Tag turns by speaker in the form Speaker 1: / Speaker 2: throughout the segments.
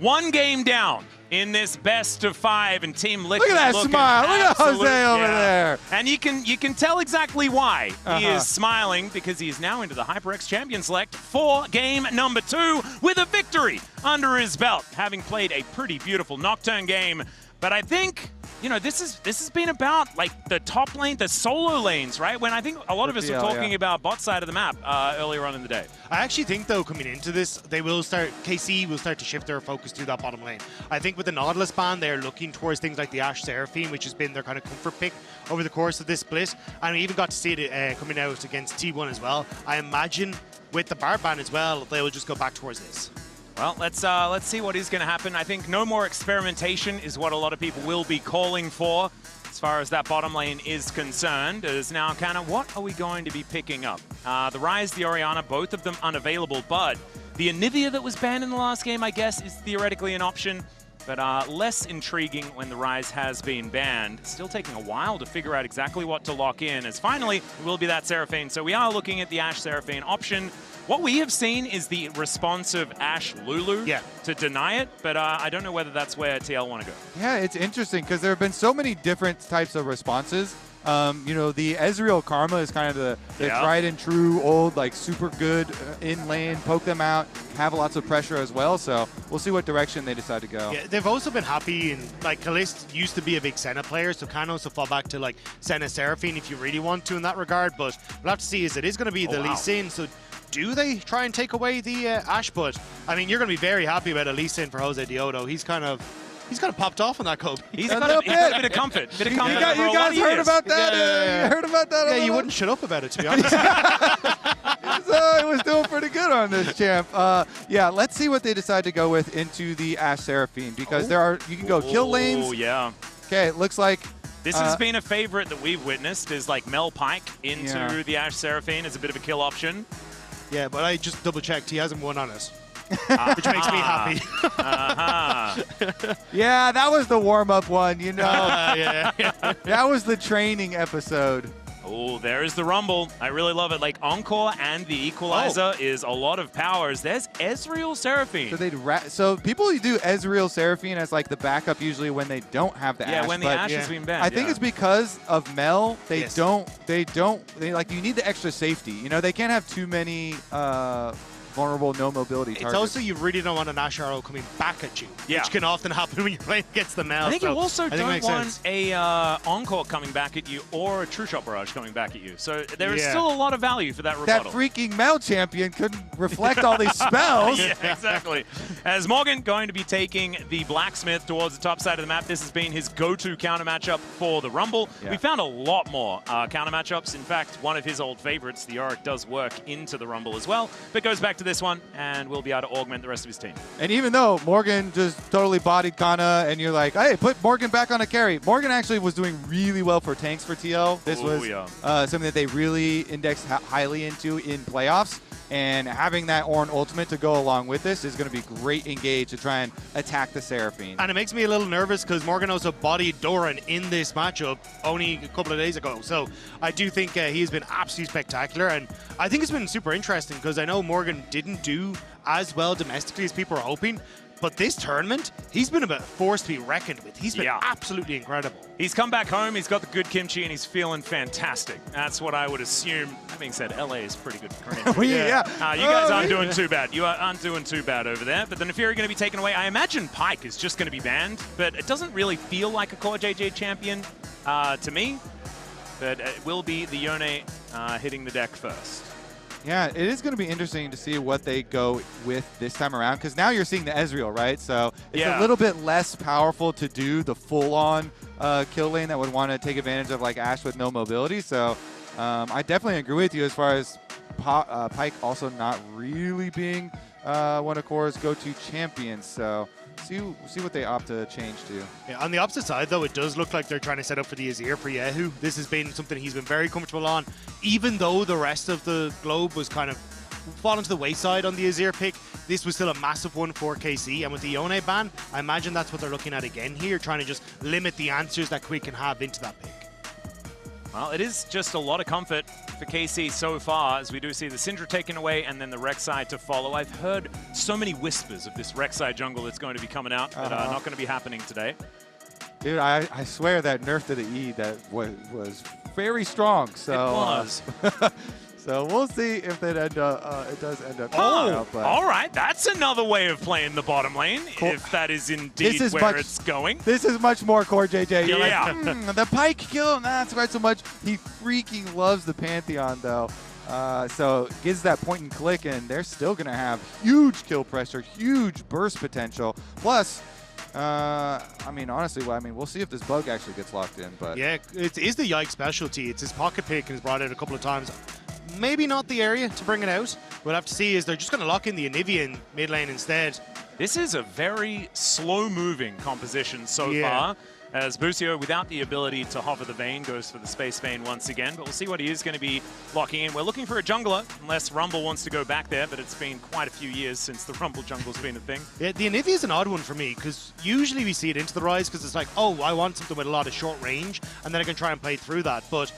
Speaker 1: One game down in this best of 5, and Team Liquid.
Speaker 2: Look at that smile. Look at Jose over there.
Speaker 1: And you can tell exactly why he is smiling, because he is now into the HyperX Champion Select for game number 2 with a victory under his belt, having played a pretty beautiful Nocturne game. But I think, you know, this has been about like the top lane, the solo lanes, right? When I think a lot of us were talking about bot side of the map earlier on in the day.
Speaker 3: I actually think, though, coming into this, KC will start to shift their focus to that bottom lane. I think with the Nautilus ban, they're looking towards things like the Ashe Seraphine, which has been their kind of comfort pick over the course of this split. And we even got to see it coming out against T1 as well. I imagine with the Bard ban as well, they will just go back towards this.
Speaker 1: Well, let's see what is going to happen. I think no more experimentation is what a lot of people will be calling for as far as that bottom lane is concerned. As now, Canna, what are we going to be picking up? The Ryze, the Orianna, both of them unavailable, but the Anivia that was banned in the last game, I guess, is theoretically an option, but less intriguing when the Ryze has been banned. Still taking a while to figure out exactly what to lock in, as finally it will be that Seraphine. So we are looking at the Ashe Seraphine option. What we have seen is the response of Ashe Lulu to deny it, but I don't know whether that's where TL want to go.
Speaker 2: Yeah, it's interesting because there have been so many different types of responses. You know, the Ezreal Karma is kind of the tried and true old, like super good in lane, poke them out, have lots of pressure as well. So we'll see what direction they decide to go.
Speaker 3: Yeah, they've also been happy, and like Caliste used to be a big Senna player, so can also fall back to like Senna Seraphine if you really want to in that regard. But we'll have to see, is it is going to be the Lee Sin. So do they try and take away the Ashe? But I mean, you're going to be very happy about a Lee Sin for Josedeodo. He's kind of popped off on that Kobe.
Speaker 1: He's got a bit of comfort.
Speaker 2: You guys heard about that? You heard about that?
Speaker 3: Yeah, you wouldn't shut up about it, to be honest.
Speaker 2: So it was doing pretty good on this champ. Yeah, let's see what they decide to go with into the Ashe Seraphine, because you can go kill lanes.
Speaker 1: Oh, yeah.
Speaker 2: Okay, it looks like
Speaker 1: this has been a favorite that we've witnessed, is like Mel Pike into the Ashe Seraphine as a bit of a kill option.
Speaker 3: Yeah, but I just double-checked. He hasn't won on us, which makes me happy.
Speaker 2: Yeah, that was the warm-up one, you know.
Speaker 3: Yeah.
Speaker 2: That was the training episode.
Speaker 1: Oh, there's the Rumble. I really love it. Like, Encore and the Equalizer is a lot of powers. There's Ezreal Seraphine.
Speaker 2: So people do Ezreal Seraphine as like the backup usually when they don't have the Ashe.
Speaker 1: Yeah, when the Ashe has been banned.
Speaker 2: I think it's because of Mel. They like, you need the extra safety. You know, they can't have too many vulnerable, no mobility targets.
Speaker 3: It's also, you really don't want an Ashe arrow coming back at you, which can often happen when you're playing against the Mel.
Speaker 1: I think you also don't want
Speaker 3: sense.
Speaker 1: a Encore coming back at you or a True Shot Barrage coming back at you. So there is still a lot of value for that rebuttal.
Speaker 2: That freaking Mel champion couldn't reflect all these spells.
Speaker 1: Yeah, exactly. As Morgan going to be taking the Blacksmith towards the top side of the map. This has been his go-to counter matchup for the Rumble. We found a lot more counter matchups. In fact, one of his old favorites, the Yorick, does work into the Rumble as well, but goes back to this one and will be able to augment the rest of his team. And
Speaker 2: even though Morgan just totally bodied Canna, and you're like, hey, put Morgan back on a carry. Morgan actually was doing really well for tanks for TL. This was something that they really indexed highly into in playoffs. And having that Ornn ultimate to go along with this is going to be great engage to try and attack the Seraphine.
Speaker 3: And it makes me a little nervous because Morgan also bodied Doran in this matchup only a couple of days ago. So I do think he's been absolutely spectacular. And I think it's been super interesting because I know Morgan didn't do as well domestically as people were hoping. But this tournament, he's been a force to be reckoned with. He's been absolutely incredible.
Speaker 1: He's come back home, he's got the good kimchi, and he's feeling fantastic. That's what I would assume. That being said, LA is pretty good for him.
Speaker 2: You
Speaker 1: guys aren't doing too bad. You aren't doing too bad over there. But the Nefiri going to be taken away. I imagine Pyke is just going to be banned, but it doesn't really feel like a CoreJJ champion to me. But it will be the Yone hitting the deck first.
Speaker 2: Yeah, it is going to be interesting to see what they go with this time around, because now you're seeing the Ezreal, right? So it's a little bit less powerful to do the full-on kill lane that would want to take advantage of like Ashe with no mobility. So I definitely agree with you as far as Pyke also not really being one of Core's go-to champions. So see what they opt to change to.
Speaker 3: Yeah, on the opposite side, though, it does look like they're trying to set up for the Azir for kyeahoo. This has been something he's been very comfortable on, even though the rest of the globe was kind of fallen to the wayside on the Azir pick. This was still a massive one for KC, and with the Yone ban, I imagine that's what they're looking at again here, trying to just limit the answers that Quid can have into that pick.
Speaker 1: Well, it is just a lot of comfort for KC so far, as we do see the Syndra taken away and then the Rek'Sai to follow. I've heard so many whispers of this Rek'Sai jungle that's going to be coming out that are not going to be happening today.
Speaker 2: Dude, I swear that nerf to the E that was very strong. So,
Speaker 1: it was.
Speaker 2: So we'll see if it does end up.
Speaker 1: All right. That's another way of playing the bottom lane, if that is indeed where it's going.
Speaker 2: This is much more CoreJJ. You're
Speaker 1: Yeah.
Speaker 2: like, the Pike kill, that's quite so much. He freaking loves the Pantheon, though. So gets that point and click, and they're still going to have huge kill pressure, huge burst potential. Plus, I mean, honestly, we'll see if this bug actually gets locked in. But
Speaker 3: yeah, it is the Yike specialty. It's his pocket pick and he's brought it a couple of times. Maybe not the area to bring it out. We'll have to see. Is they're just going to lock in the Anivia in mid lane instead.
Speaker 1: This is a very slow-moving composition so far, as Busio, without the ability to hover the Vayne, goes for the Space Vayne once again. But we'll see what he is going to be locking in. We're looking for a jungler, unless Rumble wants to go back there, but it's been quite a few years since the Rumble jungle's been a thing.
Speaker 3: Yeah, the Anivia is an odd one for me, because usually we see it into the Rise, because it's like, oh, I want something with a lot of short range, and then I can try and play through that. But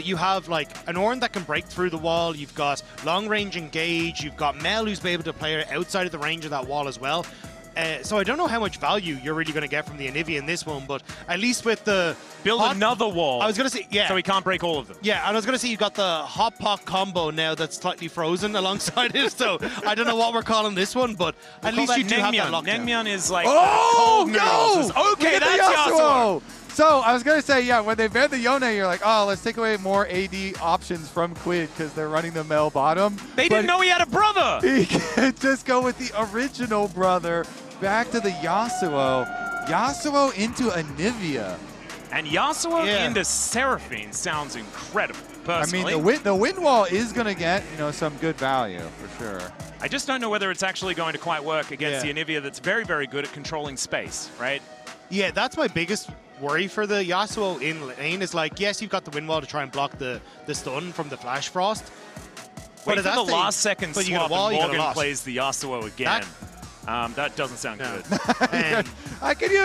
Speaker 3: you have like an Ornn that can break through the wall, you've got long range engage, you've got Mel who's able to play outside of the range of that wall as well. So I don't know how much value you're really going to get from the Anivia in this one, but at least with the...
Speaker 1: Build another wall.
Speaker 3: I was going to say, yeah.
Speaker 1: So he can't break all of them.
Speaker 3: Yeah, and I was going to say you got the hot pot combo now that's slightly frozen alongside it, so I don't know what we're calling this one, but at least you do have that lockdown.
Speaker 1: Nengmyeon is like
Speaker 2: cold
Speaker 1: noodles. Okay, that's Yasuo.
Speaker 2: So I was going to say, yeah, when they banned the Yone, you're like, oh, let's take away more AD options from Quid because they're running the Mel bottom.
Speaker 1: They didn't know he had a brother.
Speaker 2: He can just go with the original brother. Back to the Yasuo. Yasuo into Anivia.
Speaker 1: And Yasuo into Seraphine sounds incredible, personally.
Speaker 2: I mean, the wind wall is going to get, some good value, for sure.
Speaker 1: I just don't know whether it's actually going to quite work against the Anivia that's very, very good at controlling space, right?
Speaker 3: Yeah, that's my biggest worry for the Yasuo in lane is like, yes, you've got the wind wall to try and block the stun from the Flash Frost.
Speaker 1: Wait for the last second swap and Morgan plays the Yasuo again. That doesn't sound good.
Speaker 2: Can you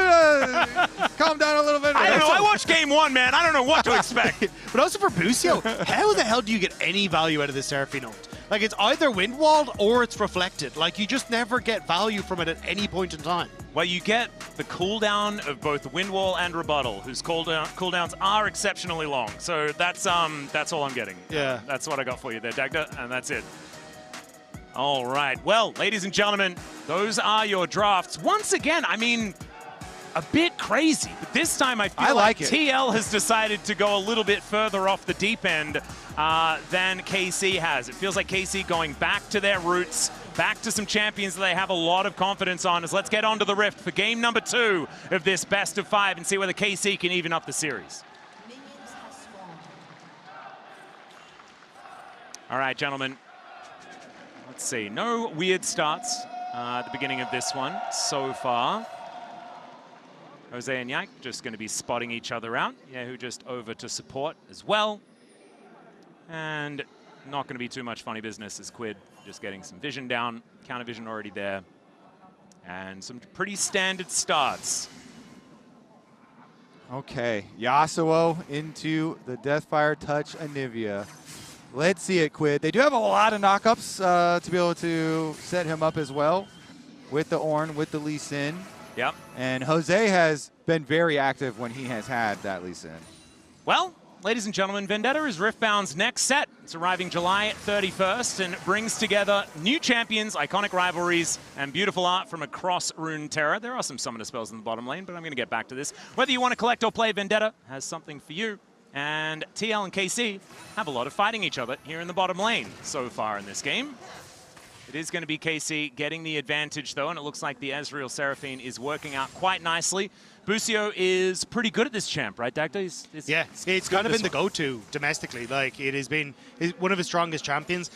Speaker 2: calm down a little bit?
Speaker 1: I don't know. I watched game one, man. I don't know what to expect.
Speaker 3: But also for Busio, how the hell do you get any value out of this Seraphine ult? Like, it's either wind walled or it's reflected. Like, you just never get value from it at any point in time.
Speaker 1: Well, you get the cooldown of both wind wall and rebuttal, whose cooldowns are exceptionally long. So that's all I'm getting.
Speaker 3: Yeah.
Speaker 1: That's what I got for you there, Dagda, and that's it. All right. Well, ladies and gentlemen, those are your drafts. Once again, I mean, a bit crazy. But this time I feel like TL has decided to go a little bit further off the deep end than KC has. It feels like KC going back to their roots, back to some champions that they have a lot of confidence on. As let's get on to the Rift for game number 2 of this best of 5 and see whether KC can even up the series. All right, gentlemen. Let's see. No weird starts at the beginning of this one so far. Jose and Yike just going to be spotting each other out. Kyeahoo just over to support as well. And not going to be too much funny business as Quid just getting some vision down. Counter vision already there. And some pretty standard starts.
Speaker 2: Okay, Yasuo into the Deathfire Touch Anivia. Let's see it, Quid. They do have a lot of knockups to be able to set him up as well with the Ornn, with the Lee Sin.
Speaker 1: Yep.
Speaker 2: And Jose has been very active when he has had that Lee Sin.
Speaker 1: Well, ladies and gentlemen, Vendetta is Riftbound's next set. It's arriving July 31st and brings together new champions, iconic rivalries, and beautiful art from across Runeterra. There are some summoner spells in the bottom lane, but I'm going to get back to this. Whether you want to collect or play, Vendetta has something for you. And TL and KC have a lot of fighting each other here in the bottom lane so far in this game. It is going to be KC getting the advantage, though, and it looks like the Ezreal Seraphine is working out quite nicely. Busio is pretty good at this champ, right, Dagda?
Speaker 3: Yeah, it's kind of been the go-to domestically. Like, it has been one of his strongest champions.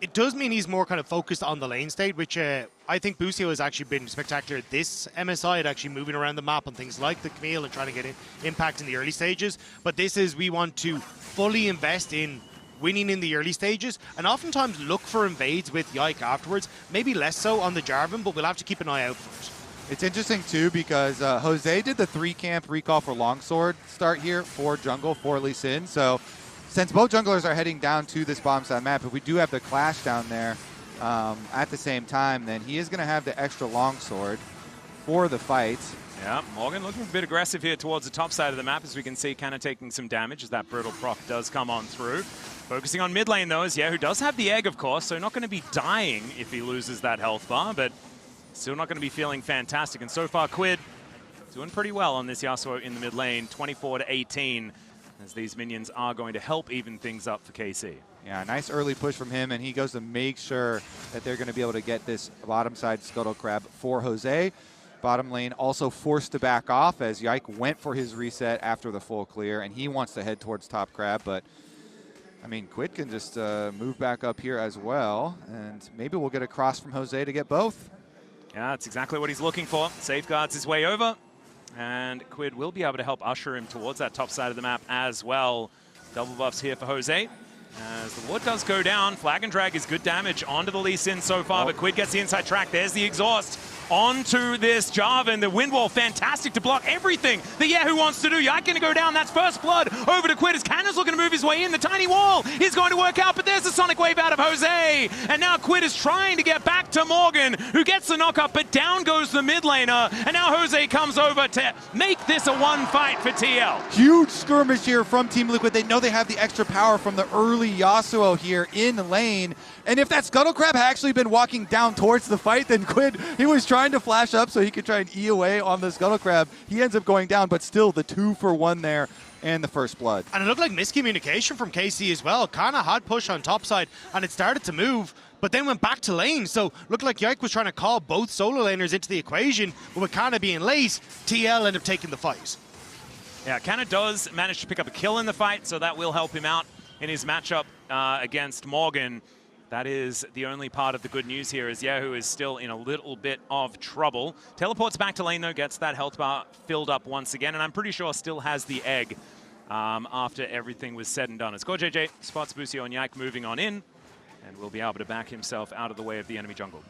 Speaker 3: It does mean he's more kind of focused on the lane state, which I think Busio has actually been spectacular at this MSI, at actually moving around the map and things like the Camille and trying to get impact in the early stages. But this is, we want to fully invest in winning in the early stages and oftentimes look for invades with Yike afterwards. Maybe less so on the Jarvan, but we'll have to keep an eye out for it.
Speaker 2: It's interesting, too, because Jose did the 3-camp recall for Longsword start here for jungle, for Lee Sin. So since both junglers are heading down to this bottom side map, if we do have the clash down there at the same time, then he is going to have the extra Longsword for the fight.
Speaker 1: Yeah, Morgan looking a bit aggressive here towards the top side of the map, as we can see Canna taking some damage as that brutal proc does come on through. Focusing on mid lane, though, is Yahoo does have the egg, of course, so not going to be dying if he loses that health bar, but still not going to be feeling fantastic. And so far, Quid doing pretty well on this Yasuo in the mid lane, 24-18, as these minions are going to help even things up for KC.
Speaker 2: Yeah, nice early push from him, and he goes to make sure that they're going to be able to get this bottom side Scuttle Crab for Jose. Bottom lane also forced to back off as Yike went for his reset after the full clear, and he wants to head towards top crab, but I mean, Quid can just move back up here as well, and maybe we'll get a cross from Jose to get both.
Speaker 1: Yeah, that's exactly what he's looking for. Safeguards his way over, and Quid will be able to help usher him towards that top side of the map as well. Double buffs here for Jose. As the ward does go down, Flag and Drag is good damage onto the Lee Sin so far, but Quid gets the inside track. There's the exhaust onto this Jarvan. The wind wall, fantastic to block everything that Yahoo wants to do. Yike going to go down. That's first blood over to Quid as Canna's looking to move his way in. The tiny wall is going to work out, but there's the Sonic Wave out of Jose. And now Quid is trying to get back to Morgan, who gets the knock up, but down goes the mid laner. And now Jose comes over to make this a one fight for TL.
Speaker 2: Huge skirmish here from Team Liquid. They know they have the extra power from the early Yasuo here in lane. And if that Scuttle Crab had actually been walking down towards the fight, then Quid, he was trying to flash up so he could try and E away on the Scuttle Crab. He ends up going down, but still the 2-for-1 there and the first blood.
Speaker 3: And it looked like miscommunication from KC as well. Canna had push on top side, and it started to move, but then went back to lane. So looked like Yike was trying to call both solo laners into the equation, but with Canna being late, TL ended up taking the fight.
Speaker 1: Yeah, Canna does manage to pick up a kill in the fight, so that will help him out in his matchup against Morgan. That is the only part of the good news here, as Yahoo is still in a little bit of trouble. Teleports back to lane, though, gets that health bar filled up once again, and I'm pretty sure still has the egg after everything was said and done. As CoreJJ spots Busio and Yike moving on in, and will be able to back himself out of the way of the enemy jungle.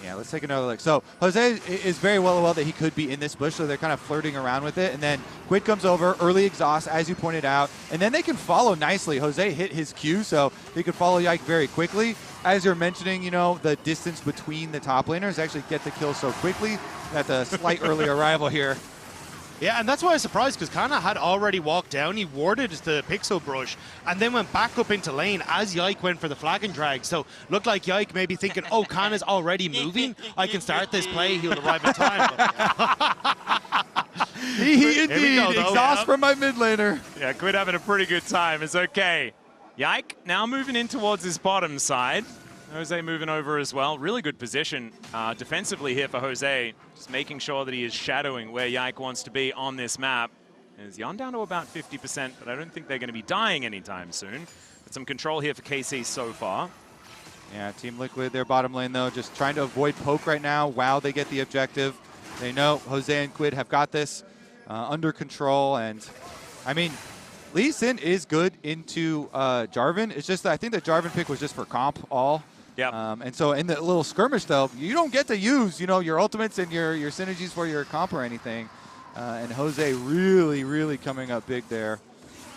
Speaker 2: Yeah, let's take another look. So Jose is very well aware that he could be in this bush, so they're kind of flirting around with it. And then Quid comes over, early exhaust, as you pointed out. And then they can follow nicely. Jose hit his Q, so he could follow Yike very quickly. As you're mentioning, you know, the distance between the top laners actually get the kill so quickly that the slight early arrival here.
Speaker 3: Yeah, and that's why I was surprised, because Canna had already walked down. He warded the Pixel Brush and then went back up into lane as Yike went for the Flag and Drag. So looked like Yike maybe thinking, oh, Canna's already moving. I can start this play. He'll arrive in time.
Speaker 2: He indeed. Exhaust from my mid laner.
Speaker 1: Yeah, Quid having a pretty good time. It's okay. Yike now moving in towards his bottom side. Jose moving over as well. Really good position defensively here for Jose. Just making sure that he is shadowing where Yike wants to be on this map. Is Yeon down to about 50%, but I don't think they're going to be dying anytime soon. But some control here for KC so far.
Speaker 2: Yeah, Team Liquid, their bottom lane, though, just trying to avoid poke right now while they get the objective. They know Jose and Quid have got this under control. And, I mean, Lee Sin is good into Jarvan. It's just that I think the Jarvan pick was just for comp all.
Speaker 1: Yeah.
Speaker 2: And so in the little skirmish, though, you don't get to use, you know, your ultimates and your synergies for your comp or anything. And Jose really, really coming up big there.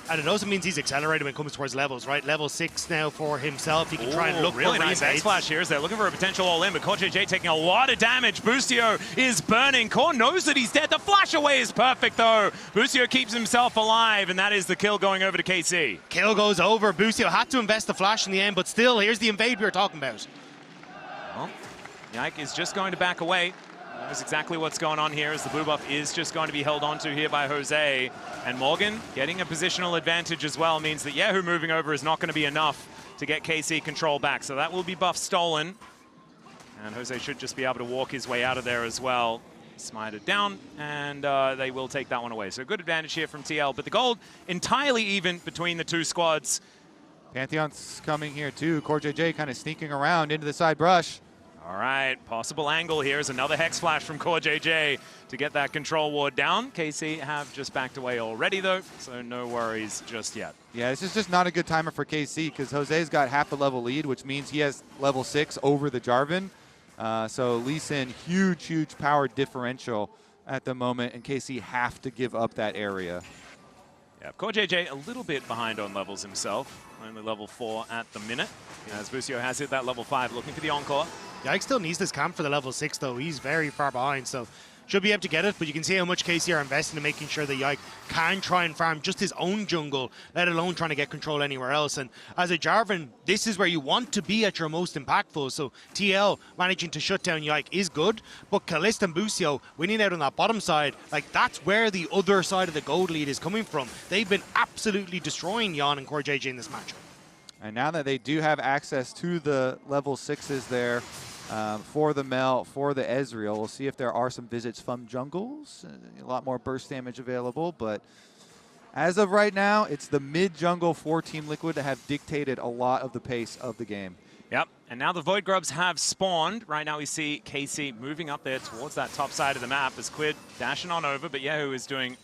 Speaker 3: And it also means he's accelerated when it comes towards levels, right? Level 6 now for himself. He can try and look
Speaker 1: really
Speaker 3: for
Speaker 1: nice X-Flash here as they're looking for a potential all-in, but CoreJJ taking a lot of damage. Busio is burning. Core knows that he's dead. The flash away is perfect, though. Busio keeps himself alive, and that is the kill going over to KC.
Speaker 3: Kill goes over. Busio had to invest the flash in the end, but still, here's the invade we were talking about.
Speaker 1: Well, Yike is just going to back away. That's exactly what's going on here, as the blue buff is just going to be held onto here by Jose. And Morgan getting a positional advantage as well means that Yahoo moving over is not going to be enough to get KC control back. So that will be buff stolen. And Jose should just be able to walk his way out of there as well. Smite it down, and they will take that one away. So good advantage here from TL, but the gold entirely even between the two squads.
Speaker 2: Pantheon's coming here too. CoreJJ kind of sneaking around into the side brush.
Speaker 1: All right, possible angle here is another Hex Flash from CoreJJ to get that control ward down. KC have just backed away already, though, so no worries just yet.
Speaker 2: Yeah, this is just not a good timer for KC because Jose's got half a level lead, which means he has level 6 over the Jarvan. So Lee Sin, huge power differential at the moment, and KC have to give up that area.
Speaker 1: Yeah, CoreJJ a little bit behind on levels himself. Only level 4 at the minute. As Busio has hit that level 5, looking for the encore.
Speaker 3: Yike still needs this camp for the level 6, though. He's very far behind, so should be able to get it, but you can see how much KC are investing in making sure that Yike can try and farm just his own jungle, let alone trying to get control anywhere else. And as a Jarvan, this is where you want to be at your most impactful. So TL managing to shut down Yike is good, but Caliste and Busio winning out on that bottom side, like that's where the other side of the gold lead is coming from. They've been absolutely destroying Yeon and CoreJJ in this matchup.
Speaker 2: And now that they do have access to the level 6s there, for the Mel, for the Ezreal. We'll see if there are some visits from jungles. A lot more burst damage available, but as of right now, it's the mid-jungle for Team Liquid that have dictated a lot of the pace of the game.
Speaker 1: Yep, and now the Void Grubs have spawned. Right now we see KC moving up there towards that top side of the map as Quid dashing on over, but kyeahoo is doing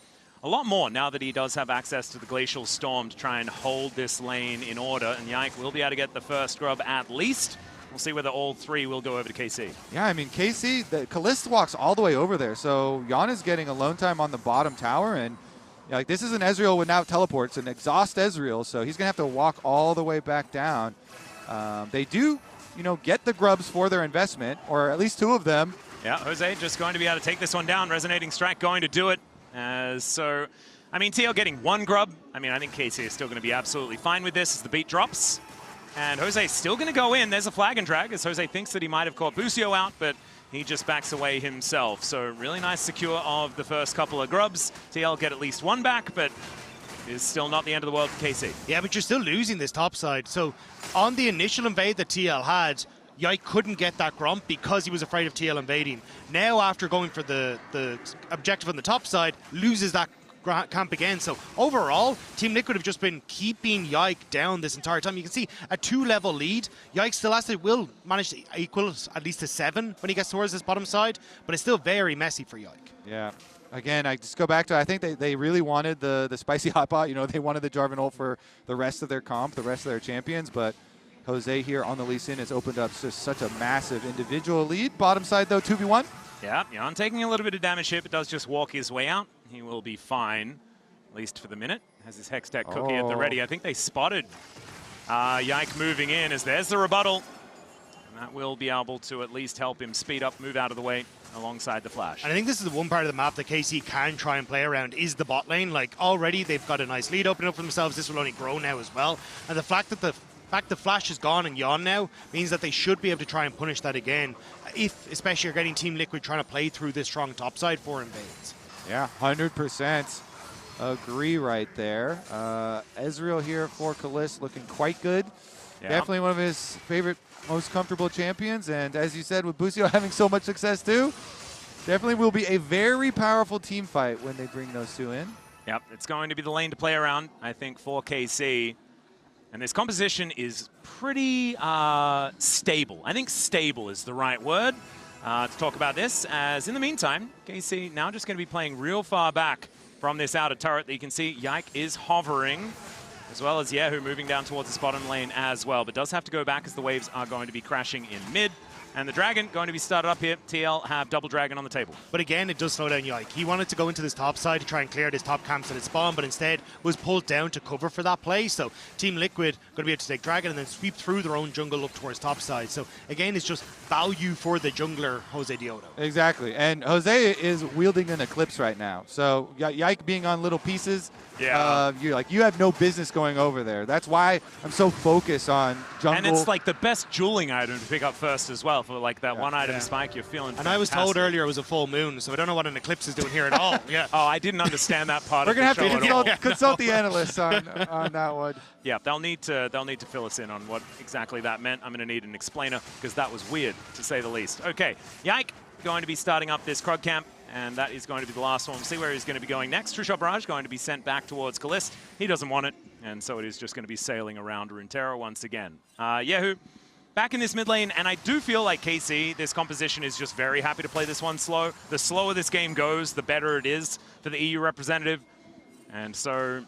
Speaker 1: a lot more now that he does have access to the Glacial Storm to try and hold this lane in order, and Yike will be able to get the first grub at least. We'll see whether all 3 will go over to KC.
Speaker 2: Yeah, I mean, KC, the Caliste walks all the way over there, so Yeon is getting alone time on the bottom tower, and like this is an Ezreal without teleports, an exhaust Ezreal, so he's going to have to walk all the way back down. They do, you know, get the grubs for their investment, or at least 2 of them.
Speaker 1: Yeah, Jose just going to be able to take this one down. Resonating Strike going to do it. So, I mean, TL getting 1 grub. I mean, I think KC is still going to be absolutely fine with this as the beat drops. And Jose's still going to go in. There's a flag and drag as Jose thinks that he might have caught Busio out, but he just backs away himself. So really nice secure of the first couple of grubs. TL get at least 1 back, but it's still not the end of the world for KC.
Speaker 3: Yeah, but you're still losing this top side. So on the initial invade that TL had, Yike couldn't get that Grump because he was afraid of TL invading. Now after going for the objective on the top side, loses that camp again. So overall, Team Liquid have just been keeping Yike down this entire time. You can see a 2-level lead. Yike still will manage to equal at least to 7 when he gets towards this bottom side, but it's still very messy for Yike.
Speaker 2: Yeah. Again, I just go back to, I think they really wanted the spicy hot pot. You know, they wanted the Jarvan ult for the rest of their comp, the rest of their champions, but Jose here on the Lee Sin has opened up just such a massive individual lead. Bottom side, though, 2v1.
Speaker 1: Yeah, Yeon taking a little bit of damage here, but does just walk his way out. He will be fine, at least for the minute. Has his Hextech cookie at the ready. I think they spotted Yike moving in as there's the rebuttal. And that will be able to at least help him speed up, move out of the way alongside the flash.
Speaker 3: And I think this is the one part of the map that KC can try and play around is the bot lane. Like already they've got a nice lead opening up for themselves. This will only grow now as well. And the fact that the Flash is gone and Yeon now means that they should be able to try and punish that again, if especially you're getting Team Liquid trying to play through this strong topside for invades.
Speaker 2: Yeah, 100% agree right there. Ezreal here for Caliste looking quite good. Yeah. Definitely one of his favorite, most comfortable champions. And as you said, with Busio having so much success too, definitely will be a very powerful team fight when they bring those 2 in.
Speaker 1: Yep, it's going to be the lane to play around, I think, for KC. And this composition is pretty stable. I think stable is the right word to talk about this, as in the meantime, KC now just going to be playing real far back from this outer turret that you can see Yike is hovering, as well as kyeahoo moving down towards this bottom lane as well, but does have to go back as the waves are going to be crashing in mid. And the Dragon going to be started up here. TL have double Dragon on the table.
Speaker 3: But again, it does slow down Yike. He wanted to go into this top side to try and clear this top camps at its spawn, but instead was pulled down to cover for that play. So Team Liquid going to be able to take Dragon and then sweep through their own jungle up towards top side. So again, it's just value for the jungler, Josedeodo.
Speaker 2: Exactly. And Jose is wielding an Eclipse right now. So Yike being on little pieces,
Speaker 1: yeah,
Speaker 2: you have no business going over there. That's why I'm so focused on jungle.
Speaker 1: And it's like the best dueling item to pick up first as well for like that one item spike. You're feeling fantastic.
Speaker 3: I was told earlier it was a full moon, so I don't know what an eclipse is doing here at all. Yeah.
Speaker 1: Oh, I didn't understand that part.
Speaker 2: We're
Speaker 1: gonna
Speaker 2: have to consult the analysts on that one.
Speaker 1: Yeah, they'll need to fill us in on what exactly that meant. I'm going to need an explainer because that was weird to say the least. Okay, Yike going to be starting up this Krug camp. And that is going to be the last one. We'll see where he's going to be going next. True Shot Barrage going to be sent back towards Caliste. He doesn't want it, and so it is just going to be sailing around Runeterra once again. kyeahoo back in this mid lane, and I do feel like KC, this composition is just very happy to play this one slow. The slower this game goes, the better it is for the EU representative. And so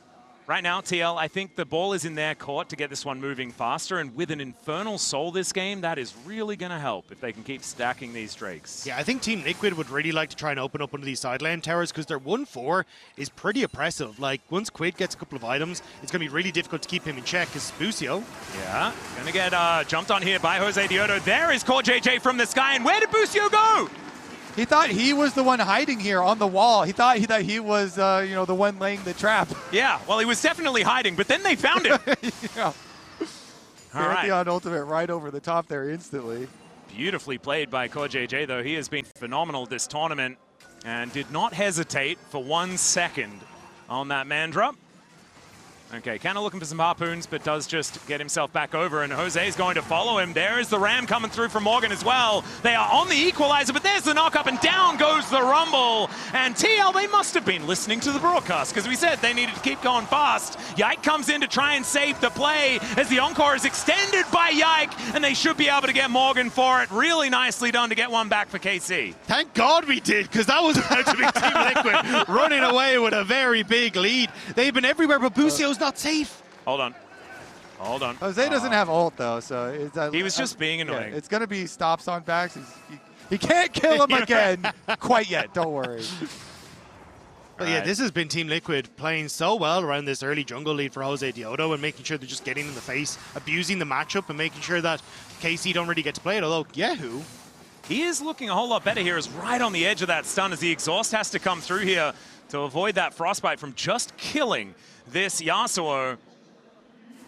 Speaker 1: right now, TL, I think the ball is in their court to get this one moving faster, and with an Infernal Soul this game, that is really going to help if they can keep stacking these Drakes.
Speaker 3: Yeah, I think Team Liquid would really like to try and open up one of these side lane towers because their 1-4 is pretty oppressive. Like, once Quid gets a couple of items, it's going to be really difficult to keep him in check because Busio.
Speaker 1: Yeah, going to get jumped on here by Josedeodo. There is CoreJJ from the sky, and where did Busio go?
Speaker 2: He thought he was the one hiding here on the wall. He thought he was, you know, the one laying the trap.
Speaker 1: Yeah, well, he was definitely hiding, but then they found him.
Speaker 2: Yeah. Pantheon
Speaker 1: right.
Speaker 2: ultimate right over the top there instantly.
Speaker 1: Beautifully played by CoreJJ, though. He has been phenomenal this tournament and did not hesitate for 1 second on that man drop. Okay, Canna looking for some harpoons, but does just get himself back over, and Jose's going to follow him. There is the ram coming through from Morgan as well. They are on the equalizer, but there's the knock-up, and down goes the rumble. And TL, they must have been listening to the broadcast, because we said they needed to keep going fast. Yike comes in to try and save the play, as the encore is extended by Yike, and they should be able to get Morgan for it. Really nicely done to get one back for KC.
Speaker 3: Thank God we did, because that was about to be Team Liquid running away with a very big lead. They've been everywhere, but Busio's not safe.
Speaker 1: Hold on. Hold on.
Speaker 2: Jose doesn't have ult, though, so... It's,
Speaker 1: he was just being annoying.
Speaker 2: Yeah, it's going to be stops on backs. He can't kill him again quite yet. Don't worry.
Speaker 3: But yeah, this has been Team Liquid playing so well around this early jungle lead for Josedeodo and making sure they're just getting in the face, abusing the matchup, and making sure that KC don't really get to play it, although kyeahoo...
Speaker 1: He is looking a whole lot better here, is right on the edge of that stun as the exhaust has to come through here to avoid that frostbite from just killing this Yasuo.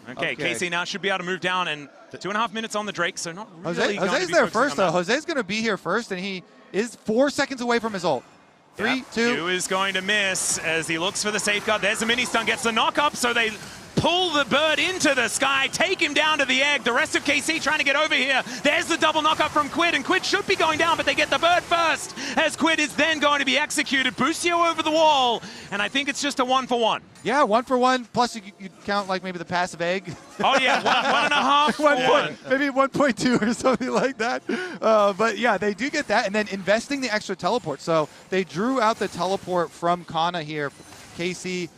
Speaker 1: Okay, KC now should be able to move down, and 2.5 minutes on the Drake, so not really
Speaker 2: Jose's there first, though. Jose's going to be here first, and he is 4 seconds away from his ult. 3, 2.
Speaker 1: Q is going to miss as he looks for the safeguard. There's the mini stun, gets the knock up, so they pull the bird into the sky, take him down to the egg. The rest of KC trying to get over here. There's the double knock up from Quid, and Quid should be going down, but they get the bird first, as Quid is then going to be executed. Busio over the wall, and I think it's just a 1-for-1.
Speaker 2: Yeah, 1-for-1, plus you count like maybe the passive egg.
Speaker 1: Oh yeah, 1.5 for 1.
Speaker 2: Maybe 1.2 or something like that. But yeah, they do get that, and then investing the extra teleport. So they drew out the teleport from Canna here. KC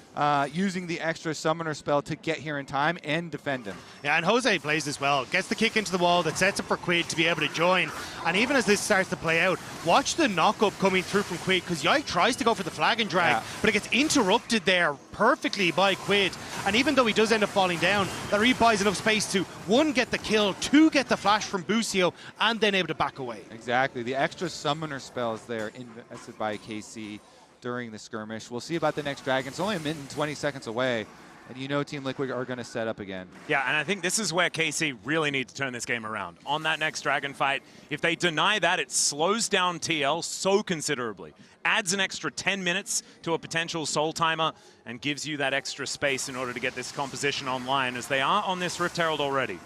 Speaker 2: using the extra summoner spell to get here in time and defend him.
Speaker 3: Yeah, and Jose plays this well. Gets the kick into the wall that sets up for Quid to be able to join. And even as this starts to play out, watch the knock-up coming through from Quid, because Yike tries to go for the flag and drag, but it gets interrupted there perfectly by Quid. And even though he does end up falling down, that really buys enough space to, 1, get the kill, 2, get the flash from Busio, and then able to back away.
Speaker 2: Exactly. The extra summoner spells there invested by KC during the skirmish. We'll see about the next dragon. It's only 1 minute and 20 seconds away, and you know Team Liquid are going to set up again.
Speaker 1: Yeah, and I think this is where KC really need to turn this game around. On that next dragon fight, if they deny that, it slows down TL so considerably. Adds an extra 10 minutes to a potential soul timer and gives you that extra space in order to get this composition online, as they are on this Rift Herald already.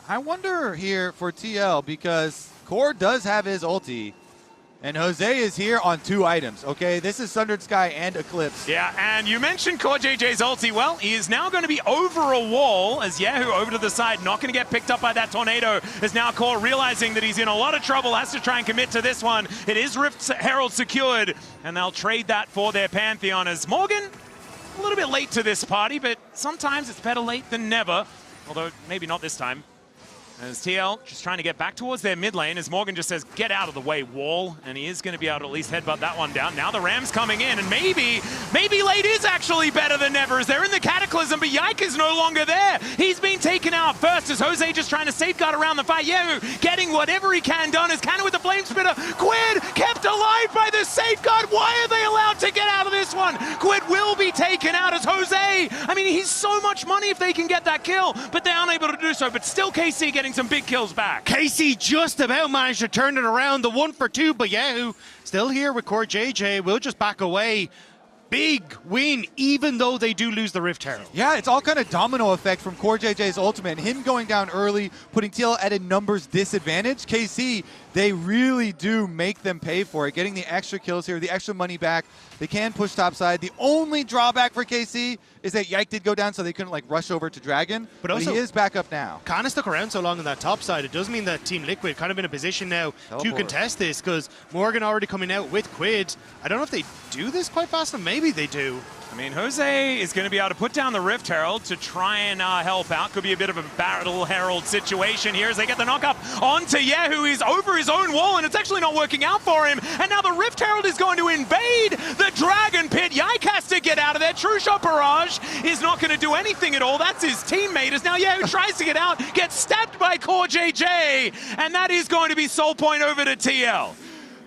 Speaker 2: I wonder here for TL, because Core does have his ulti, and Jose is here on 2 items, okay? This is Sundered Sky and Eclipse.
Speaker 1: Yeah, and you mentioned CoreJJ's ulti. Well, he is now going to be over a wall as kyeahoo over to the side, not going to get picked up by that tornado, as now Core realizing that he's in a lot of trouble, has to try and commit to this one. It is Rift Herald secured, and they'll trade that for their Pantheon, as Morgan, a little bit late to this party, but sometimes it's better late than never, although maybe not this time. As TL just trying to get back towards their mid lane, as Morgan just says, get out of the way, wall. And he is going to be able to at least headbutt that one down. Now the Ram's coming in, and maybe late is actually better than never, as they're in the Cataclysm, but Yike is no longer there. He's been taken out first, as Jose just trying to safeguard around the fight. kyeahoo getting whatever he can done, as Canna with the Flame Spitter. Quid kept alive by the safeguard. Why are they allowed to get out of this one? Quid will be taken out, as Jose, I mean, he's so much money if they can get that kill, but they're unable to do so. But still KC getting some big kills back.
Speaker 3: KC just about managed to turn it around, the 1-for-2, but kyeahoo still here with CoreJJ. Will just back away. Big win, even though they do lose the Rift Herald.
Speaker 2: Yeah, it's all kind of domino effect from CoreJJ's ultimate, and him going down early, putting TL at a numbers disadvantage. KC, they really do make them pay for it, getting the extra kills here, the extra money back. They can push topside. The only drawback for KC is that Yike did go down, so they couldn't like rush over to Dragon, but also, he is back up now.
Speaker 3: Canna stuck around so long on that top side. It does mean that Team Liquid kind of in a position now to contest this, because Morgan already coming out with Quid. I don't know if they do this quite fast, and maybe they do.
Speaker 1: I mean, Jose is going to be able to put down the Rift Herald to try and help out. Could be a bit of a Battle Herald situation here as they get the knock up onto kyeahoo. He's over his own wall, and it's actually not working out for him. And now the Rift Herald is going to invade the Dragon Pit. Yike has to get out of there. True Shot Barrage is not going to do anything at all. That's his teammate. As now kyeahoo tries to get out, gets stabbed by CoreJJ, and that is going to be soul point over to TL.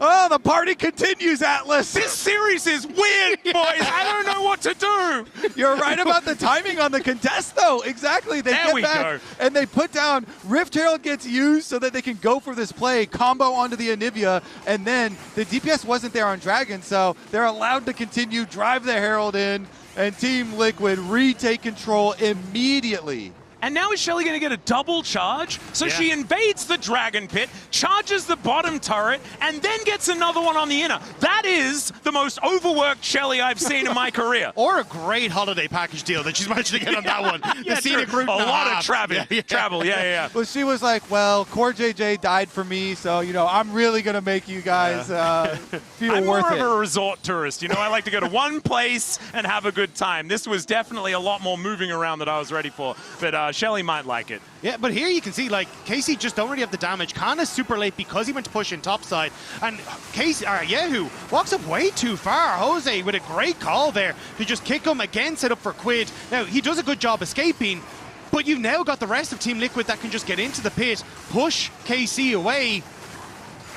Speaker 2: Oh, the party continues, Atlas.
Speaker 1: This series is weird, boys. I don't know what to do.
Speaker 2: You're right about the timing on the contest, though. Exactly. They get back and they put down. Rift Herald gets used so that they can go for this play, combo onto the Anivia, and then the DPS wasn't there on Dragon, so they're allowed to continue, drive the Herald in, and Team Liquid retake control immediately.
Speaker 1: And now is Shelly going to get a double charge? So she invades the Dragon Pit, charges the bottom turret, and then gets another one on the inner. That is the most overworked Shelly I've seen in my career.
Speaker 3: Or a great holiday package deal that she's managed to get on that one. The scenic route.
Speaker 1: A lot of travel. Yeah.
Speaker 2: Well, she was like, well, CoreJJ died for me, so, you know, I'm really going to make you guys feel
Speaker 1: I'm
Speaker 2: worth it.
Speaker 1: I'm more of a resort tourist. You know, I like to go to one place and have a good time. This was definitely a lot more moving around that I was ready for. But Shelly might like it.
Speaker 3: Yeah, but here you can see, like, KC just don't really have the damage. Canna's super late because he went to push in topside. And kyeahoo walks up way too far. Jose with a great call there to just kick him again, set up for Quid. Now, he does a good job escaping, but you've now got the rest of Team Liquid that can just get into the pit, push KC away,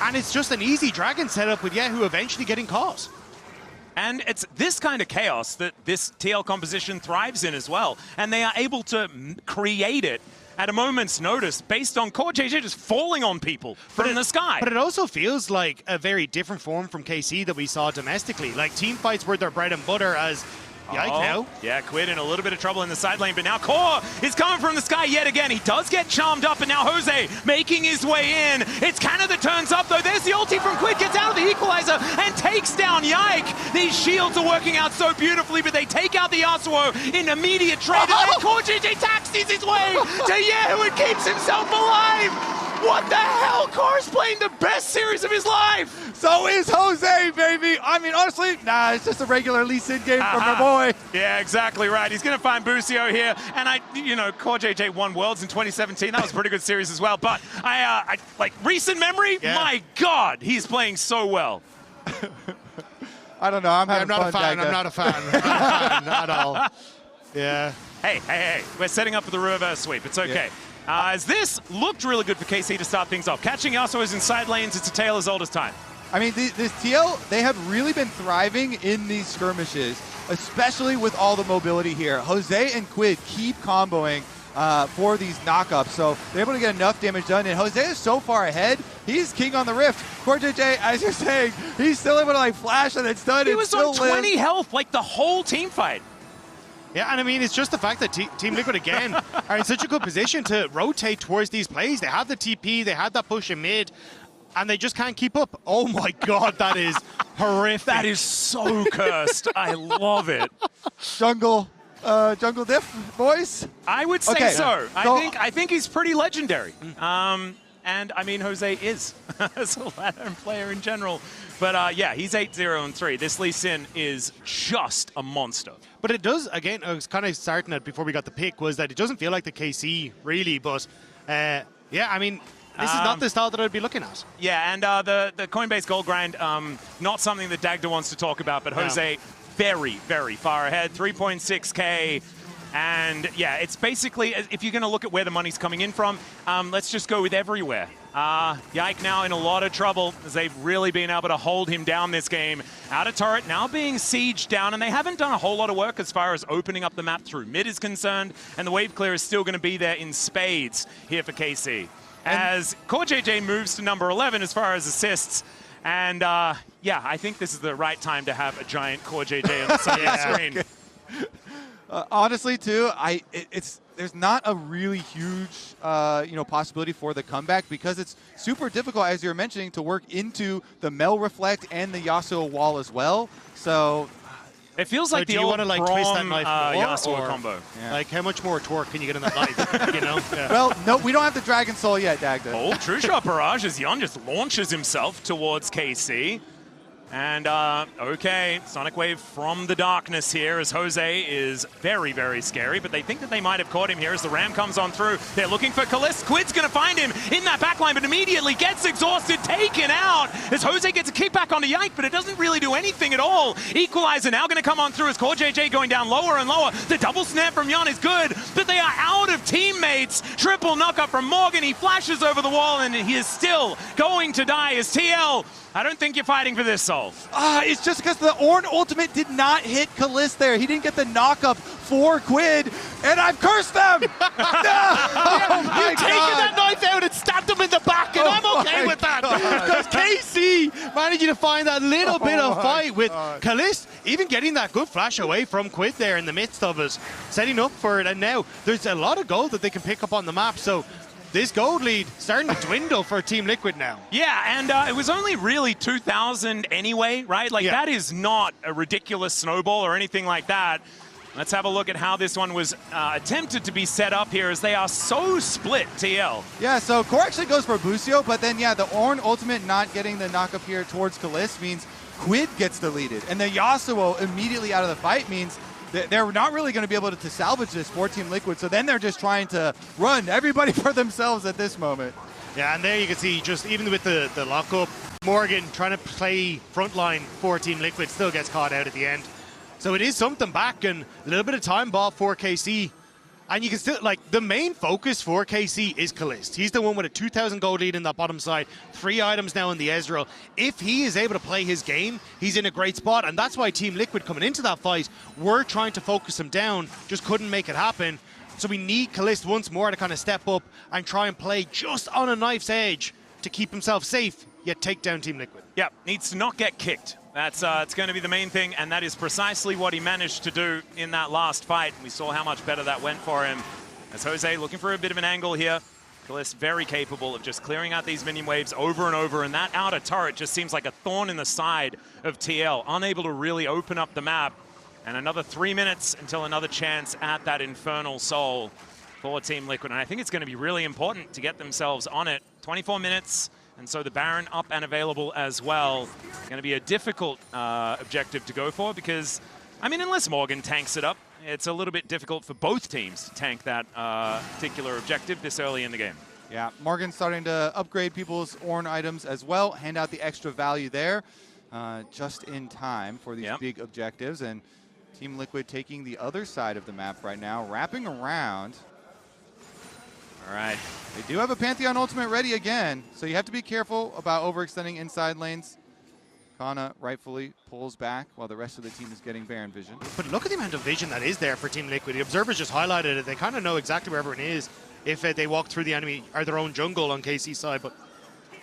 Speaker 3: and it's just an easy Dragon setup with kyeahoo eventually getting caught.
Speaker 1: And it's this kind of chaos that this TL composition thrives in as well. And they are able to create it at a moment's notice based on CoreJJ just falling on people from the sky.
Speaker 3: But it also feels like a very different form from KC that we saw domestically. Like, team fights were their bread and butter as Yike now.
Speaker 1: Yeah, Quid in a little bit of trouble in the side lane, but now Core is coming from the sky yet again. He does get charmed up, and now Jose making his way in. It's Canna that turns up, though. There's the ulti from Quid, gets out of the equalizer, and takes down Yike. These shields are working out so beautifully, but they take out the Yasuo in immediate trade, and then CoreJJ taxis his way to kyeahoo and keeps himself alive. What the hell? Core's playing the best series of his life.
Speaker 2: So is Jose, baby. I mean, honestly, nah, it's just a regular Lee Sin game from my boy.
Speaker 1: Yeah, exactly right. He's going to find Busio here. And CoreJJ won Worlds in 2017. That was a pretty good series as well. But I like recent memory, my God, he's playing so well.
Speaker 2: I don't know. I'm having fun.
Speaker 3: I'm not a fan. Not at all. Yeah.
Speaker 1: Hey. We're setting up for the reverse sweep. It's okay. As this looked really good for KC to start things off. Catching Yasuo's in side lanes, it's a tale as old as time.
Speaker 2: I mean, this TL, they have really been thriving in these skirmishes, especially with all the mobility here. Jose and Quid keep comboing for these knockups, so they're able to get enough damage done. And Jose is so far ahead, he's king on the Rift. CoreJJ, as you're saying, he's still able to like flash and it's done.
Speaker 1: He was on 20 health like the whole team fight.
Speaker 3: Yeah, and I mean, it's just the fact that Team Liquid, again, are in such a good position to rotate towards these plays. They have the TP, they have that push in mid, and they just can't keep up. Oh my God, that is horrific.
Speaker 1: That is so cursed. I love it.
Speaker 2: Jungle diff, boys?
Speaker 1: I would say so. I think he's pretty legendary. And I mean, Jose is as a ladder player in general. But yeah, he's 8-0-3. This Lee Sin is just a monster.
Speaker 3: But it does, again, I was kind of starting it before we got the pick, was that it doesn't feel like the KC, really. But yeah, I mean, this is not the style that I'd be looking at.
Speaker 1: Yeah, and the Coinbase gold grind, not something that Dagda wants to talk about, but Jose very, very far ahead, 3.6K. And yeah, it's basically, if you're going to look at where the money's coming in from, let's just go with everywhere. Yike now in a lot of trouble as they've really been able to hold him down this game. Out of turret, now being sieged down, and they haven't done a whole lot of work as far as opening up the map through mid is concerned, and the wave clear is still going to be there in spades here for KC. As CoreJJ moves to number 11 as far as assists, and yeah, I think this is the right time to have a giant CoreJJ on the side of the screen.
Speaker 2: Honestly, too, there's not a really huge possibility for the comeback because it's super difficult, as you're mentioning, to work into the Mel Reflect and the Yasuo wall as well. So
Speaker 1: it feels like the old
Speaker 3: like twist that knife
Speaker 1: Yasuo combo.
Speaker 3: Yeah. Like, how much more torque can you get in that knife? You know? Yeah.
Speaker 2: Well, no, we don't have the Dragon Soul yet, Dagda.
Speaker 1: Oh, True Shot Barrage as Yeon just launches himself towards KC. And, okay, Sonic Wave from the darkness here as Jose is very, very scary, but they think that they might have caught him here as the Ram comes on through. They're looking for Caliste. Quid's going to find him in that backline, but immediately gets exhausted, taken out as Jose gets a kickback onto Yike, but it doesn't really do anything at all. Equalizer now going to come on through as CoreJJ going down lower and lower. The double snap from Yeon is good, but they are out of teammates. Triple knockup from Morgan. He flashes over the wall, and he is still going to die as TL. I don't think you're fighting for this, Soul.
Speaker 2: It's just because the Ornn ultimate did not hit Caliste there. He didn't get the knockup for Quid, and I've cursed them! No!
Speaker 3: You've taken that knife out and stabbed him in the back, and I'm okay with that. Because KC managing to find that little bit of fight with Caliste, even getting that good flash away from Quid there in the midst of us, setting up for it, and now there's a lot of gold that they can pick up on the map, so this gold lead starting to dwindle for Team Liquid now.
Speaker 1: Yeah, and it was only really 2,000 anyway, right? Like, that is not a ridiculous snowball or anything like that. Let's have a look at how this one was attempted to be set up here as they are so split, TL.
Speaker 2: Yeah, so Core actually goes for Busio, but then, yeah, the Ornn ultimate not getting the knockup here towards Caliste means Quid gets deleted. And the Yasuo immediately out of the fight means they're not really going to be able to salvage this for Team Liquid, so then they're just trying to run everybody for themselves at this moment.
Speaker 3: Yeah, and there you can see, just even with the lockup, Morgan trying to play frontline for Team Liquid still gets caught out at the end. So it is something back, and a little bit of time ball for KC. And you can still, like, the main focus for KC is Caliste. He's the one with a 2,000 gold lead in that bottom side, 3 items now in the Ezreal. If he is able to play his game, he's in a great spot, and that's why Team Liquid coming into that fight were trying to focus him down, just couldn't make it happen. So we need Caliste once more to kind of step up and try and play just on a knife's edge to keep himself safe, yet take down Team Liquid.
Speaker 1: Yeah, needs to not get kicked. That's it's going to be the main thing, and that is precisely what he managed to do in that last fight. We saw how much better that went for him. As Jose looking for a bit of an angle here. Caliste very capable of just clearing out these minion waves over and over, and that outer turret just seems like a thorn in the side of TL, unable to really open up the map. And another 3 minutes until another chance at that Infernal Soul for Team Liquid. And I think it's going to be really important to get themselves on it. 24 minutes. And so the Baron up and available as well. Going to be a difficult objective to go for because, I mean, unless Morgan tanks it up, it's a little bit difficult for both teams to tank that particular objective this early in the game.
Speaker 2: Yeah, Morgan's starting to upgrade people's Ornn items as well, hand out the extra value there just in time for these big objectives. And Team Liquid taking the other side of the map right now, wrapping around.
Speaker 1: All right.
Speaker 2: They do have a Pantheon ultimate ready again, so you have to be careful about overextending inside lanes. Canna rightfully pulls back while the rest of the team is getting Baron vision.
Speaker 3: But look at the amount of vision that is there for Team Liquid. The observers just highlighted it. They kind of know exactly where everyone is if they walk through the enemy or their own jungle on KC's side, but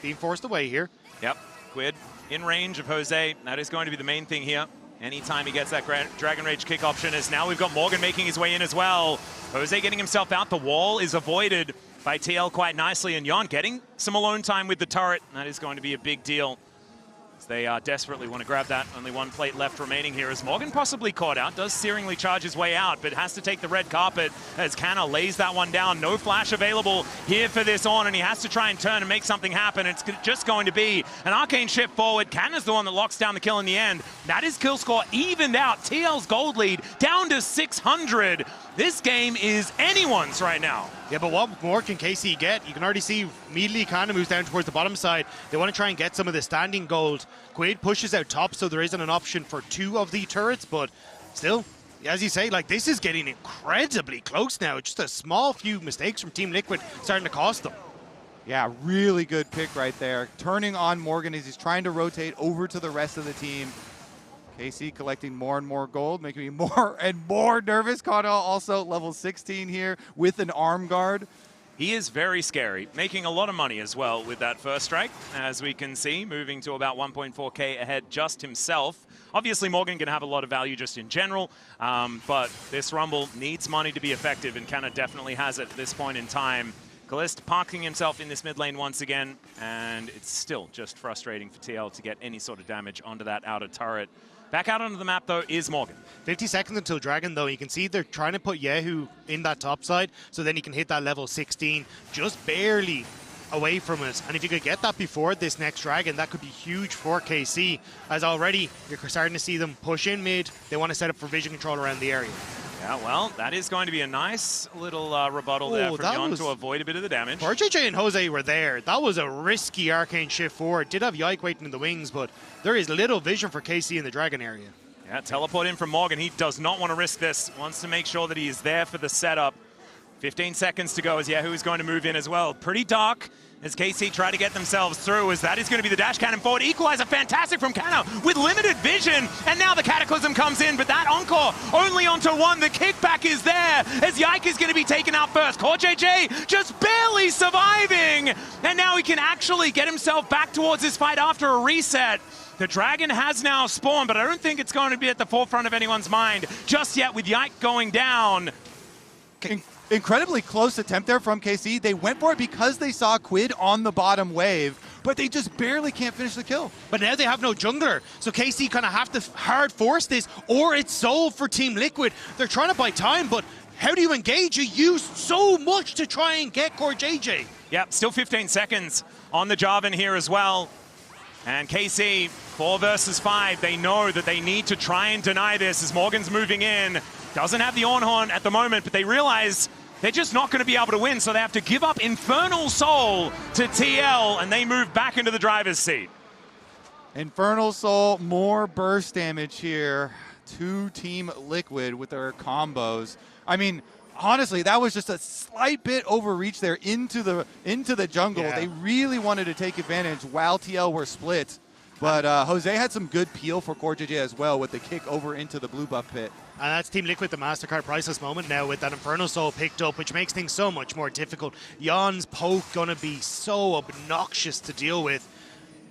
Speaker 3: being forced away here.
Speaker 1: Yep, Quid in range of Jose. That is going to be the main thing here. Anytime he gets that Dragon Rage kick option, as now we've got Morgan making his way in as well. Jose getting himself out. The wall is avoided by TL quite nicely, and Yeon getting some alone time with the turret. That is going to be a big deal. As they desperately want to grab that. Only one plate left remaining here as Morgan possibly caught out. Does searingly charge his way out, but has to take the red carpet as Canna lays that one down. No flash available here for this Ornn, and he has to try and turn and make something happen. It's just going to be an arcane shift forward. Canna's the one that locks down the kill in the end. That is kill score evened out. TL's gold lead down to 600. This game is anyone's right now.
Speaker 3: Yeah, but what more can KC get? You can already see immediately Canna moves down towards the bottom side. They want to try and get some of the standing gold. Quid pushes out top, so there isn't an option for 2 of the turrets, but still, as you say, like, this is getting incredibly close now. Just a small few mistakes from Team Liquid starting to cost them.
Speaker 2: Yeah, really good pick right there. Turning on Morgan as he's trying to rotate over to the rest of the team. KC collecting more and more gold, making me more and more nervous. Canna also level 16 here with an arm guard.
Speaker 1: He is very scary, making a lot of money as well with that first strike, as we can see, moving to about 1.4k ahead just himself. Obviously, Morgan can have a lot of value just in general, but this Rumble needs money to be effective, and Canna definitely has it at this point in time. Caliste parking himself in this mid lane once again, and it's still just frustrating for TL to get any sort of damage onto that outer turret. Back out onto the map, though, is Morgan.
Speaker 3: 50 seconds until Dragon, though. You can see they're trying to put kyeahoo in that top side, so then he can hit that level 16, just barely away from us. And if you could get that before this next dragon, that could be huge for KC, as already you're starting to see them push in mid. They want to set up for vision control around the area.
Speaker 1: Yeah, well, that is going to be a nice little rebuttal there from Yeon to avoid a bit of the damage.
Speaker 3: CoreJJ and Jose were there. That was a risky arcane shift forward. Did have Yike waiting in the wings, but there is little vision for KC in the dragon area.
Speaker 1: Yeah, teleport in from Morgan. He does not want to risk this. Wants to make sure that he is there for the setup. 15 seconds to go as Yahoo is going to move in as well. Pretty dark as KC try to get themselves through, as that is going to be the dash cannon forward. Equalizer, fantastic from Canna with limited vision, and now the Cataclysm comes in, but that Encore only onto one. The kickback is there as Yike is going to be taken out first. CoreJJ just barely surviving, and now he can actually get himself back towards this fight after a reset. The dragon has now spawned, but I don't think it's going to be at the forefront of anyone's mind just yet with Yike going down.
Speaker 2: Incredibly close attempt there from KC. They went for it because they saw Quid on the bottom wave, but they just barely can't finish the kill.
Speaker 3: But now they have no jungler, so KC kind of have to hard force this, or it's sold for Team Liquid. They're trying to buy time, but how do you engage? You use so much to try and get CoreJJ.
Speaker 1: Yep, still 15 seconds on the Jarvan here as well. And KC, 4 versus 5, they know that they need to try and deny this as Morgan's moving in. Doesn't have the Ornn at the moment, but they realize they're just not going to be able to win, so they have to give up Infernal Soul to TL, and they move back into the driver's seat.
Speaker 2: Infernal Soul, more burst damage here to Team Liquid with their combos. I mean, honestly, that was just a slight bit overreach there into the jungle.
Speaker 3: Yeah.
Speaker 2: They really wanted to take advantage while TL were split. But Jose had some good peel for CoreJJ as well with the kick over into the blue buff pit.
Speaker 3: And that's Team Liquid, the MasterCard priceless moment now with that Infernal Soul picked up, which makes things so much more difficult. Yeon's poke gonna be so obnoxious to deal with.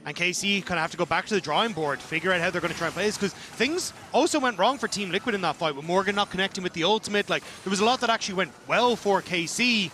Speaker 3: And KC kind of have to go back to the drawing board, figure out how they're going to try and play this, because things also went wrong for Team Liquid in that fight, with Morgan not connecting with the ultimate. Like, there was a lot that actually went well for KC,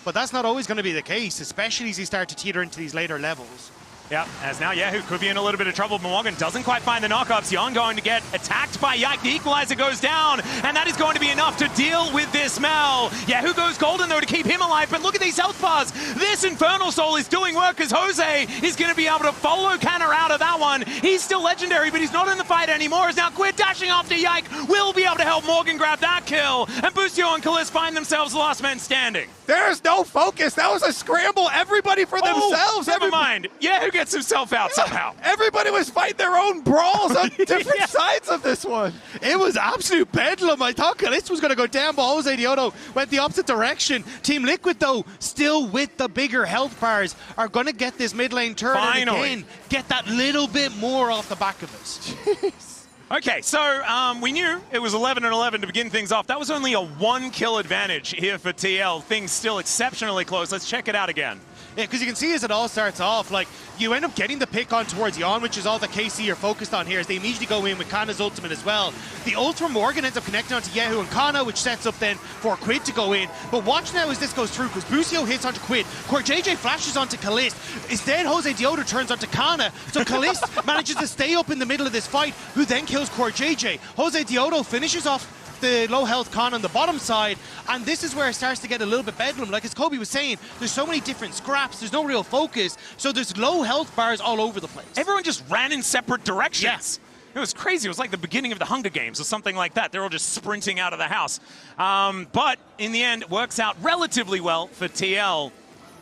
Speaker 3: but that's not always going to be the case, especially as you start to teeter into these later levels.
Speaker 1: Yeah, as now Yahoo could be in a little bit of trouble. Morgan doesn't quite find the knockups. Yeon going to get attacked by Yike. The equalizer goes down, and that is going to be enough to deal with this Mel. Yahoo goes golden, though, to keep him alive, but look at these health bars. This Infernal Soul is doing work, as Jose is going to be able to follow Canna out of that one. He's still legendary, but he's not in the fight anymore, as now Quid dashing after Yike will be able to help Morgan grab that kill, and Busio and Caliste find themselves the last men standing.
Speaker 2: There's no focus. That was a scramble. Everybody for themselves.
Speaker 1: Never mind. Yahoo gets himself out somehow.
Speaker 2: Everybody was fighting their own brawls on different sides of this one.
Speaker 3: It was absolute bedlam. I thought Caliste was going to go down, but Josedeodo went the opposite direction. Team Liquid, though, still with the bigger health bars, are going to get this mid lane turn and again get that little bit more off the back of us.
Speaker 2: Jeez.
Speaker 1: Okay, so we knew it was 11-11 to begin things off. That was only a 1-kill advantage here for TL. Things still exceptionally close. Let's check it out again.
Speaker 3: Yeah, because you can see as it all starts off, like, you end up getting the pick on towards Yeon, which is all that KC are focused on here, as they immediately go in with Canna's ultimate as well. The ult from Morgan ends up connecting onto Yahoo and Canna, which sets up then for Quid to go in. But watch now as this goes through, because Busio hits onto Quid. CoreJJ flashes onto Caliste. Instead, Josedeodo turns onto Canna, so Caliste manages to stay up in the middle of this fight, who then kills CoreJJ. Josedeodo finishes off the low health con on the bottom side, and this is where it starts to get a little bit bedlam. Like as Kobe was saying, there's so many different scraps, there's no real focus, so there's low health bars all over the place.
Speaker 1: Everyone just ran in separate directions. Yeah. It was crazy. It was like the beginning of the Hunger Games or something like that. They're all just sprinting out of the house. But in the end, it works out relatively well for TL.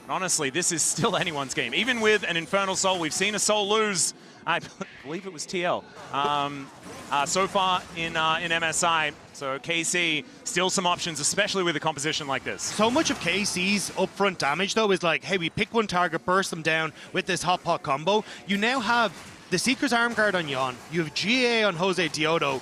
Speaker 1: And honestly, this is still anyone's game. Even with an Infernal Soul, we've seen a Soul lose. I believe it was TL so far in MSI. So KC, still some options, especially with a composition like this.
Speaker 3: So much of KC's upfront damage, though, is like, hey, we pick one target, burst them down with this hot pot combo. You now have the Seeker's Arm Guard on Yeon. You have GA on Josedeodo.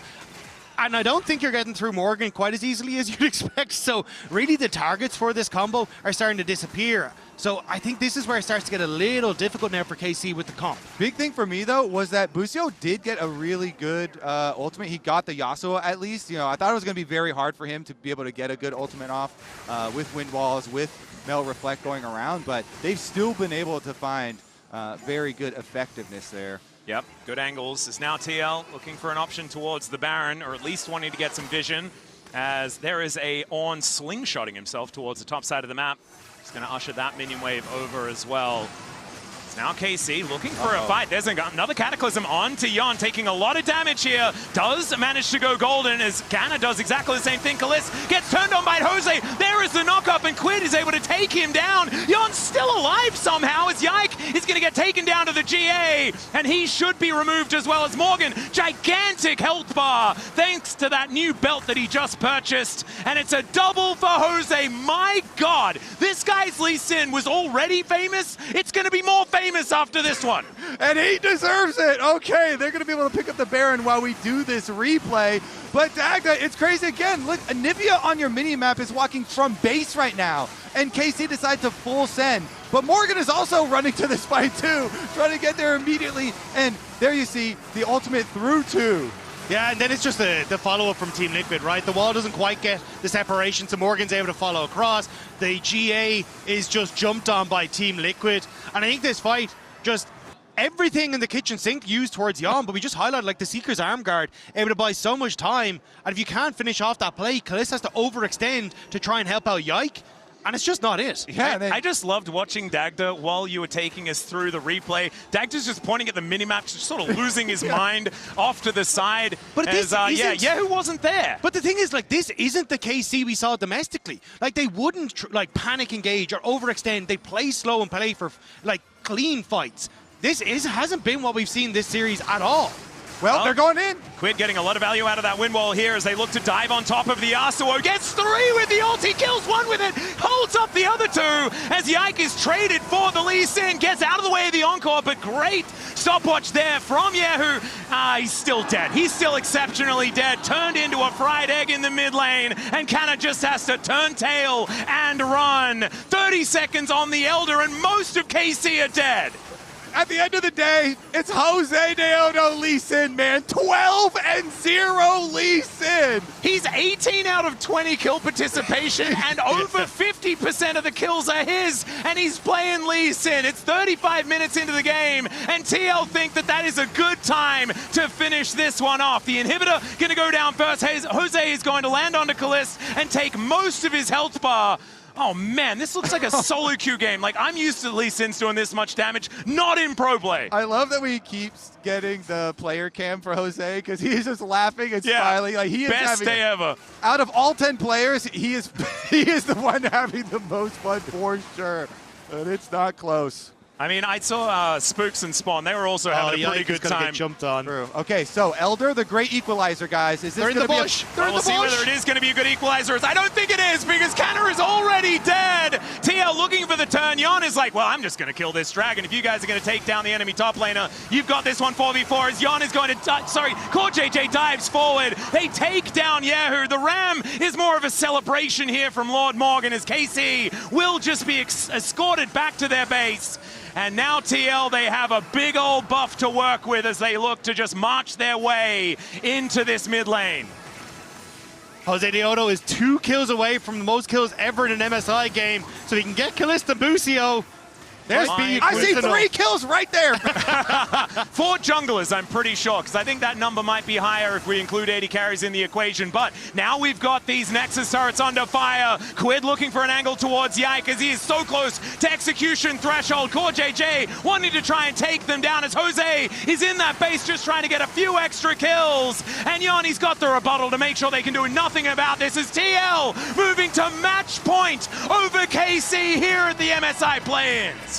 Speaker 3: And I don't think you're getting through Morgan quite as easily as you'd expect. So really the targets for this combo are starting to disappear. So I think this is where it starts to get a little difficult now for KC with the comp.
Speaker 2: Big thing for me, though, was that Busio did get a really good ultimate. He got the Yasuo at least. You know, I thought it was going to be very hard for him to be able to get a good ultimate off with Wind Walls, with Mel Reflect going around. But they've still been able to find very good effectiveness there.
Speaker 1: Yep, good angles. Is now TL looking for an option towards the Baron, or at least wanting to get some vision, as there is a Ornn slingshotting himself towards the top side of the map. It's going to usher that minion wave over as well. It's now KC looking for a fight. There's another Cataclysm on to Yeon, taking a lot of damage here. Does manage to go golden as Canna does exactly the same thing. Caliste gets turned on by Jose. There is the knock-up, and Quid is able to take him down. Yeon's still alive somehow as Yike is going to get taken down to the GA, and he should be removed as well as Morgan. Gigantic health bar thanks to that new belt that he just purchased, and it's a double for Jose. My God, this guy's Lee Sin was already famous. It's going to be more famous after this one.
Speaker 2: And he deserves it. Okay, they're going to be able to pick up the Baron while we do this replay. But Dagda, it's crazy again. Look, Anivia on your mini-map is walking from base right now. And KC decides to full send. But Morgan is also running to this fight too, trying to get there immediately. And there you see the ultimate through two.
Speaker 3: Yeah, and then it's just the follow-up from Team Liquid, right? The wall doesn't quite get the separation, so Morgan's able to follow across. The GA is just jumped on by Team Liquid. And I think this fight, just everything in the kitchen sink used towards Yeon, but we just highlighted like the Seeker's arm guard, able to buy so much time. And if you can't finish off that play, Caliste has to overextend to try and help out Yike. And it's just not it.
Speaker 1: Yeah, I just loved watching Dagda while you were taking us through the replay. Dagda's just pointing at the minimap, just sort of losing his mind off to the side.
Speaker 3: But
Speaker 1: as, who wasn't there?
Speaker 3: But the thing is, like, this isn't the KC we saw domestically. Like, they wouldn't like panic engage or overextend. They play slow and play for like clean fights. This hasn't been what we've seen this series at all.
Speaker 2: Well, they're going in.
Speaker 1: Quid getting a lot of value out of that wind wall here as they look to dive on top of the Yasuo. Gets 3 with the ult. He kills 1 with it. Holds up the other 2 as Yike is traded for the Lee Sin. Gets out of the way of the Encore, but great stopwatch there from kyeahoo. He's still dead. He's still exceptionally dead. Turned into a fried egg in the mid lane. And Canna just has to turn tail and run. 30 seconds on the Elder, and most of KC are dead.
Speaker 2: At the end of the day, it's Josedeodo Lee Sin, man. 12-0 Lee Sin.
Speaker 1: He's 18 out of 20 kill participation, and over 50% of the kills are his, and he's playing Lee Sin. It's 35 minutes into the game, and TL think that that is a good time to finish this one off. The inhibitor going to go down first. Jose is going to land onto Caliste and take most of his health bar. Oh man, this looks like a solo queue game. Like, I'm used to Lee Sin's doing this much damage, not in pro play.
Speaker 2: I love that we keep getting the player cam for Jose because he's just laughing and smiling. Like, he is
Speaker 1: best day ever.
Speaker 2: Out of all 10 players, he is the one having the most fun for sure. And it's not close.
Speaker 1: I mean, I saw Spooks and Spawn. They were also having a pretty good time.
Speaker 3: Get jumped on.
Speaker 2: True. Okay, so Elder, the great equalizer, guys. Is this
Speaker 3: They're in the bush.
Speaker 1: We'll see whether it is going to be a good equalizer. I don't think it is because Canna is already dead. TL looking for the turn. Yeon is like, well, I'm just going to kill this dragon. If you guys are going to take down the enemy top laner, you've got this one 4v4 as Yeon is going to, CoreJJ dives forward. They take down kyeahoo. The Ram is more of a celebration here from Lord Morgan as KC will just be escorted back to their base. And now TL, they have a big old buff to work with as they look to just march their way into this mid lane.
Speaker 3: Josedeodo is 2 kills away from the most kills ever in an MSI game, so he can get Caliste and Busio. There's
Speaker 2: I see 3 kills right there.
Speaker 1: 4 junglers, I'm pretty sure, because I think that number might be higher if we include 80 carries in the equation. But now we've got these Nexus turrets under fire. Quid looking for an angle towards Yike as he is so close to execution threshold. CoreJJ wanting to try and take them down as Jose is in that base just trying to get a few extra kills. And Yeon, got the rebuttal to make sure they can do nothing about this as TL moving to match point over KC here at the MSI play-ins.